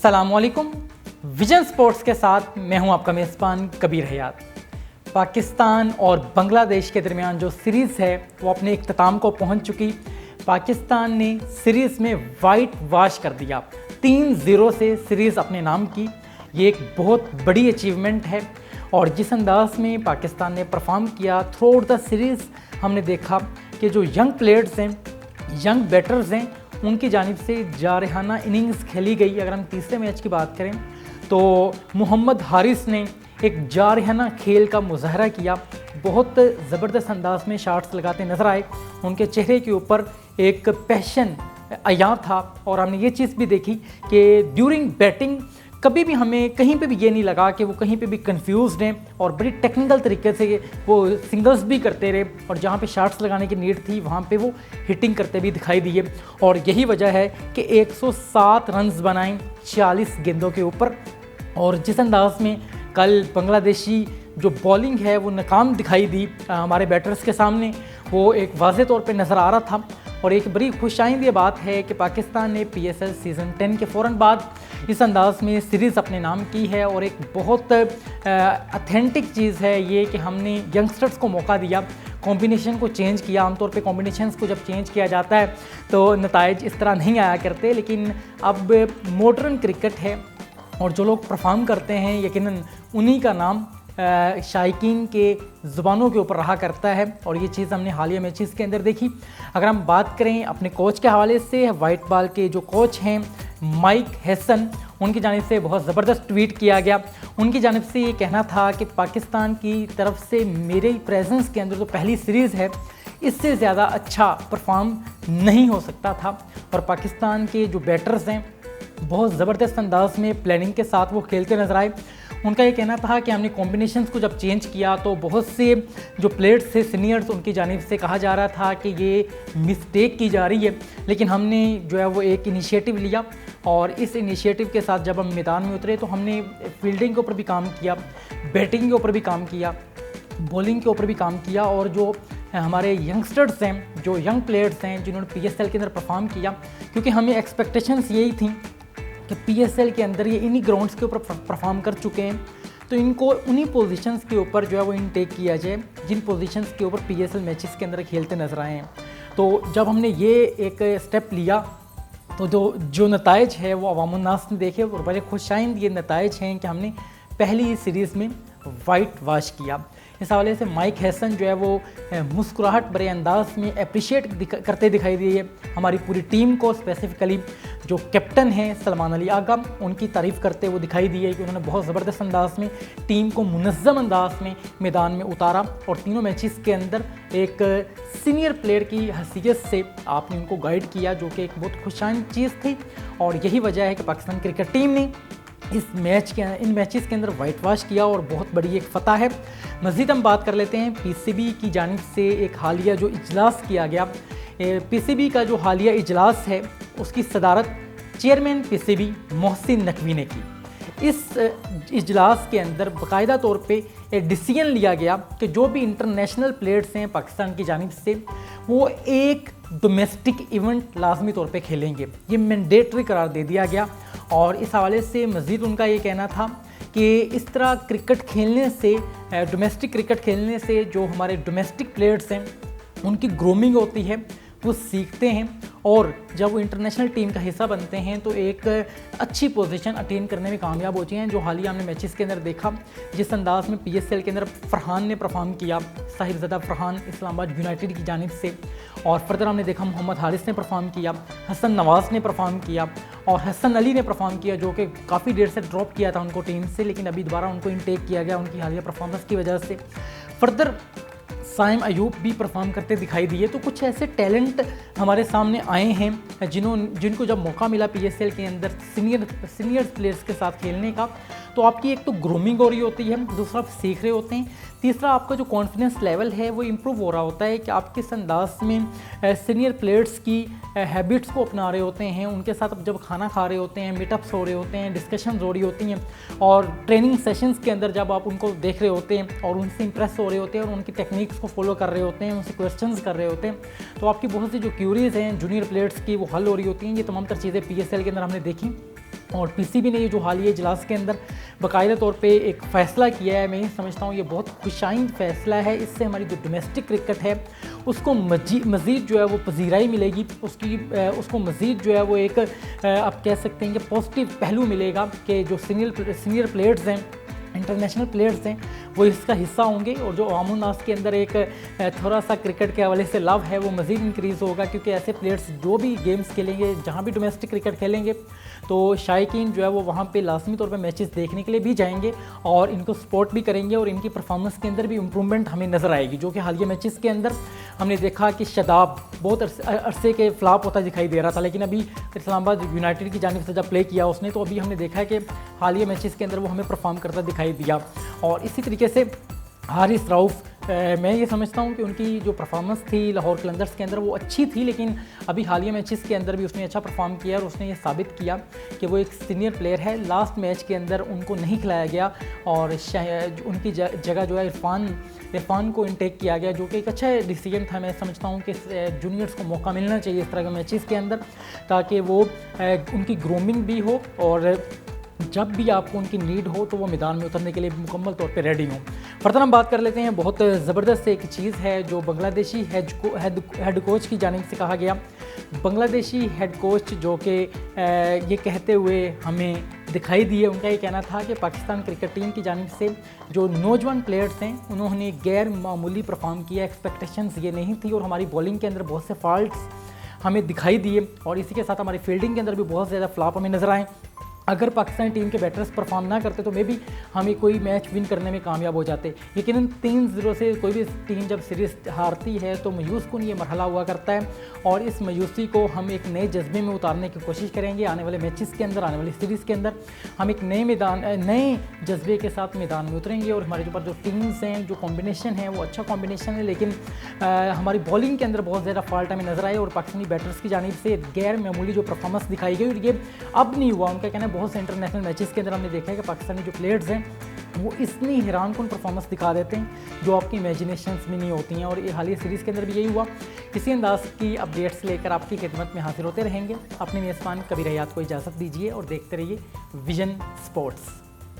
अस्सलामुअलैकुम। Vision sports के साथ मैं हूं आपका मेज़बान कबीर हयात। पाकिस्तान और बांग्लादेश के दरमियान जो सीरीज़ है वो अपने इख्तिताम को पहुंच चुकी। पाकिस्तान ने सीरीज़ में वाइट वॉश कर दिया, 3-0 से सीरीज़ अपने नाम की। ये एक बहुत बड़ी अचीवमेंट है और जिस अंदाज में पाकिस्तान ने परफॉर्म किया थ्रू आउट द सीरीज़, हमने देखा कि जो यंग प्लेयर्स हैं, यंग बैटर्स हैं, उनकी जानिब से जारहाना इनिंग्स खेली गई। अगर हम तीसरे मैच की बात करें तो मोहम्मद हारिस ने एक जारहाना खेल का मुजाहरा किया, बहुत ज़बरदस्त अंदाज में शॉट्स लगाते नज़र आए। उनके चेहरे के ऊपर एक पैशन आया था और हमने ये चीज़ भी देखी कि ड्यूरिंग बैटिंग कभी भी हमें कहीं पे भी ये नहीं लगा कि वो कहीं पे भी कंफ्यूज्ड हैं और बड़ी टेक्निकल तरीके से वो सिंगल्स भी करते रहे और जहाँ पे शॉट्स लगाने की नीड थी वहाँ पे वो हिटिंग करते भी दिखाई दिए। और यही वजह है कि 107 रन्स बनाए 40 गेंदों के ऊपर। और जिस अंदाज में कल बांग्लादेशी जो बॉलिंग है वो नाकाम दिखाई दी हमारे बैटर्स के सामने, वो एक वाज़े तौर पे नज़र आ रहा था। और एक बड़ी खुशाइंदी बात है कि पाकिस्तान ने PSL सीज़न 10 के फ़ौरन बाद इस अंदाज में सीरीज़ अपने नाम की है और एक बहुत ऑथेंटिक चीज़ है ये कि हमने यंगस्टर्स को मौका दिया, कॉम्बिनेशन को चेंज किया। आमतौर पे कॉम्बिनेशंस को जब चेंज किया जाता है तो नताइज इस तरह नहीं आया करते, लेकिन अब मॉडर्न क्रिकेट है और जो लोग परफॉर्म करते हैं यकीनन उन्हीं का नाम शायकीन के ज़ुबानों के ऊपर रहा करता है। और ये चीज़ हमने हालिया मैचेस के अंदर देखी। अगर हम बात करें अपने कोच के हवाले से, वाइट बॉल के जो कोच हैं माइक हेसन, उनकी जानिब से बहुत ज़बरदस्त ट्वीट किया गया। उनकी जानिब से ये कहना था कि पाकिस्तान की तरफ से मेरे प्रेजेंस के अंदर जो पहली सीरीज़ है इससे ज़्यादा अच्छा परफॉर्म नहीं हो सकता था। और पाकिस्तान के जो बैटर्स हैं बहुत ज़बरदस्त अंदाज में प्लानिंग के साथ वो खेलते नज़र आए। उनका ये कहना था कि हमने कॉम्बिनेशंस को जब चेंज किया तो बहुत से जो प्लेयर्स थे सीनियर्स, उनकी जानिब से कहा जा रहा था कि ये मिस्टेक की जा रही है, लेकिन हमने जो है वो एक इनिशिएटिव लिया और इस इनिशिएटिव के साथ जब हम मैदान में उतरे तो हमने फील्डिंग के ऊपर भी काम किया, बैटिंग के ऊपर भी काम किया, बॉलिंग के ऊपर भी काम किया। और जो हमारे यंगस्टर्स हैं, जो यंग प्लेयर्स हैं जिन्होंने PSL के अंदर परफॉर्म किया, क्योंकि हमें एक्सपेक्टेशंस यही थी कि PSL के अंदर ये इन्हीं ग्राउंड्स के ऊपर परफॉर्म कर चुके हैं तो इनको उन्हीं पोजीशंस के ऊपर जो है वो इनटेक किया जाए जिन पोजीशंस के ऊपर PSL मैचेस के अंदर खेलते नजर आए हैं। तो जब हमने ये एक स्टेप लिया तो जो नताइज है वो अवामुन्नास ने देखे और बड़े खुशाइंद ये नताइज हैं कि हमने पहली सीरीज़ में वाइट वॉश किया। इस हवाले से माइक हेसन जो है वो मुस्कुराहट भरे अंदाज में अप्रिशिएट करते दिखाई दिए हमारी पूरी टीम को। स्पेसिफिकली जो कैप्टन हैं सलमान अली आगा, उनकी तारीफ़ करते हुए दिखाई दिए कि उन्होंने बहुत ज़बरदस्त अंदाज में टीम को मुनज़्ज़म अंदाज में मैदान में उतारा और तीनों मैचेस के अंदर एक सीनियर प्लेयर की हैसियत से आपने उनको गाइड किया, जो कि एक बहुत खुशाइन चीज़ थी। और यही वजह है कि पाकिस्तान क्रिकेट टीम ने इन मैचेस के अंदर वाइट वॉश किया और बहुत बड़ी एक फ़तह है। मज़ीद हम बात कर लेते हैं PCB की जानिब से एक हालिया जो इजलास किया गया। PCB का जो हालिया इजलास है उसकी सदारत चेयरमैन PCB मोहसिन नकवी ने की। इस इजलास के अंदर बाकायदा तौर पे एक डिसीजन लिया गया कि जो भी इंटरनेशनल प्लेयर्स हैं पाकिस्तान की जानिब से वो एक डोमेस्टिक इवेंट लाजमी तौर पे खेलेंगे। ये मैंडेटरी करार दे दिया गया। और इस हवाले से मज़ीद उनका ये कहना था कि इस तरह क्रिकेट खेलने से, डोमेस्टिक क्रिकेट खेलने से जो हमारे डोमेस्टिक प्लेयर्स हैं उनकी ग्रूमिंग होती है, वो सीखते हैं और जब वो इंटरनेशनल टीम का हिस्सा बनते हैं तो एक अच्छी पोजीशन अटेन करने में कामयाब होती हैं। जो हालिया हमने मैचेस के अंदर देखा, जिस अंदाज में PSL के अंदर फरहान ने परफॉर्म किया, साहिबजादा फरहान इस्लामाबाद यूनाइटेड की जानिब से, और फर्दर हमने देखा मोहम्मद हारिस ने परफॉर्म किया, हसन नवाज़ ने परफॉर्म किया और हसन अली ने परफॉर्म किया, जो कि काफ़ी देर से ड्रॉप किया था उनको टीम से, लेकिन अभी दोबारा उनको इनटेक किया गया उनकी हालिया परफॉर्मेंस की वजह से। फर्दर साइम अयूब भी परफॉर्म करते दिखाई दिए। तो कुछ ऐसे टैलेंट हमारे सामने आए हैं जिनको जब मौका मिला PSL के अंदर सीनियर प्लेयर्स के साथ खेलने का, तो आपकी एक तो ग्रूमिंग हो रही होती है, दूसरा आप सीख रहे होते हैं, तीसरा आपका जो कॉन्फिडेंस लेवल है वो इम्प्रूव हो रहा होता है कि आप किस अंदाज में सीनियर प्लेयर्स की हैबिट्स को अपना रहे होते हैं, उनके साथ अब जब खाना खा रहे होते हैं, मीटअप्स हो रहे होते हैं, डिस्कशंस हो रही होती हैं और ट्रेनिंग सेशंस के अंदर जब आप उनको देख रहे होते हैं और उनसे इंप्रेस हो रहे होते हैं और उनकी टेक्निक्स को फॉलो कर रहे होते हैं, उनसे क्वेश्चंस कर रहे होते हैं, तो आपकी बहुत सी जो क्यूरीज हैं जूनियर प्लेयर्स की वो हल हो रही होती हैं। ये तमाम तर चीज़ें PSL के अंदर हमने देखी और पीसीबी ने ये जो हालिया इजलास के अंदर बाकायदा तौर पे एक फ़ैसला किया है, मैं ये समझता हूँ ये बहुत खुशाइंद फ़ैसला है। इससे हमारी जो डोमेस्टिक क्रिकेट है उसको मज़ीद जो है वो पजीराई मिलेगी, उसको मज़ीद जो है वो एक आप कह सकते हैं कि पॉजिटिव पहलू मिलेगा कि जो सीनियर प्लेयर्स हैं, इंटरनेशनल प्लेयर्स हैं, वो इसका हिस्सा होंगे और जो अवामुन नास के अंदर एक थोड़ा सा क्रिकेट के हवाले से लव है वो मज़ीद इंक्रीज़ होगा, क्योंकि ऐसे प्लेयर्स जो भी गेम्स खेलेंगे, जहाँ भी डोमेस्टिक क्रिकेट खेलेंगे, तो शायकीन जो है वो वहाँ पे लाजमी तौर पे मैचेस देखने के लिए भी जाएंगे और इनको सपोर्ट भी करेंगे और इनकी परफॉर्मेंस के अंदर भी इम्प्रूवमेंट हमें नज़र आएगी। जो कि हालिया मैचेस के अंदर हमने देखा कि शादाब बहुत अरसे के फ्लॉप होता दिखाई दे रहा था, लेकिन अभी इस्लामाबाद यूनाइटेड की जानिब से जब प्ले किया उसने, तो अभी हमने देखा है कि हालिया मैचेस के अंदर वो हमें परफॉर्म करता दिखाई दिया। और इसी तरीके से हारिस रऊफ़, मैं ये समझता हूँ कि उनकी जो परफॉर्मेंस थी लाहौर कलंदर्स के अंदर वो अच्छी थी, लेकिन अभी हालिया मैचेस के अंदर भी उसने अच्छा परफॉर्म किया और उसने ये साबित किया कि वो एक सीनियर प्लेयर है। लास्ट मैच के अंदर उनको नहीं खिलाया गया और उनकी जगह जो है इरफान को इनटेक किया गया, जो कि एक अच्छा डिसीजन था। मैं समझता हूँ कि जूनियर्स को मौका मिलना चाहिए इस तरह के मैचेस के अंदर, ताकि वो उनकी ग्रूमिंग भी हो और जब भी आपको उनकी नीड हो तो वो मैदान में उतरने के लिए मुकम्मल तौर पे रेडी हों। फर्दर हम बात कर लेते हैं, बहुत ज़बरदस्त एक चीज़ है जो बांग्लादेशी हेड कोच की जानिब से कहा गया। बांग्लादेशी हेड कोच जो कि ये कहते हुए हमें दिखाई दिए, उनका ये कहना था कि पाकिस्तान क्रिकेट टीम की जानिब से जो नौजवान प्लेयर्स हैं उन्होंने गैर मामूली परफॉर्म किया, एक्सपेक्टेशंस ये नहीं थी और हमारी बॉलिंग के अंदर बहुत से फॉल्ट्स हमें दिखाई दिए और इसी के साथ हमारी फील्डिंग के अंदर भी बहुत ज़्यादा फ्लॉप हमें नज़र आए। अगर पाकिस्तानी टीम के बैटर्स परफॉर्म ना करते तो मे भी हमें कोई मैच विन करने में कामयाब हो जाते। यकीनन 3-0 से कोई भी टीम जब सीरीज़ हारती है तो मायूस कुन ये मरहला हुआ करता है और इस मायूसी को हम एक नए जज्बे में उतारने की कोशिश करेंगे। आने वाले मैचेस के अंदर, आने वाली सीरीज़ के अंदर हम एक नए जज्बे के साथ मैदान में उतरेंगे और हमारे ऊपर जो टीम्स हैं, जो कॉम्बिनेशन है वो अच्छा कॉम्बिनेशन है, लेकिन हमारी बॉलिंग के अंदर बहुत ज़्यादा फॉल्ट हमें नज़र आए और पाकिस्तानी बैटर्स की जानिब से गैर मामूली जो परफॉर्मेंस दिखाई गई और ये अब नहीं हुआ। उनका कहना है बहुत से इंटरनेशनल मैचेस के अंदर हमने देखा है कि पाकिस्तानी जो प्लेयर्स हैं वो इतनी हैरानकुन परफॉर्मेंस दिखा देते हैं जो आपकी इमेजिनेशंस में नहीं होती हैं और ये हालिया सीरीज़ के अंदर भी यही हुआ। इसी अंदाज की अपडेट्स लेकर आपकी खिदमत में हाजिर होते रहेंगे। अपने मेज़बान कबीर हयात को इजाज़त दीजिए और देखते रहिए विजन स्पोर्ट्स।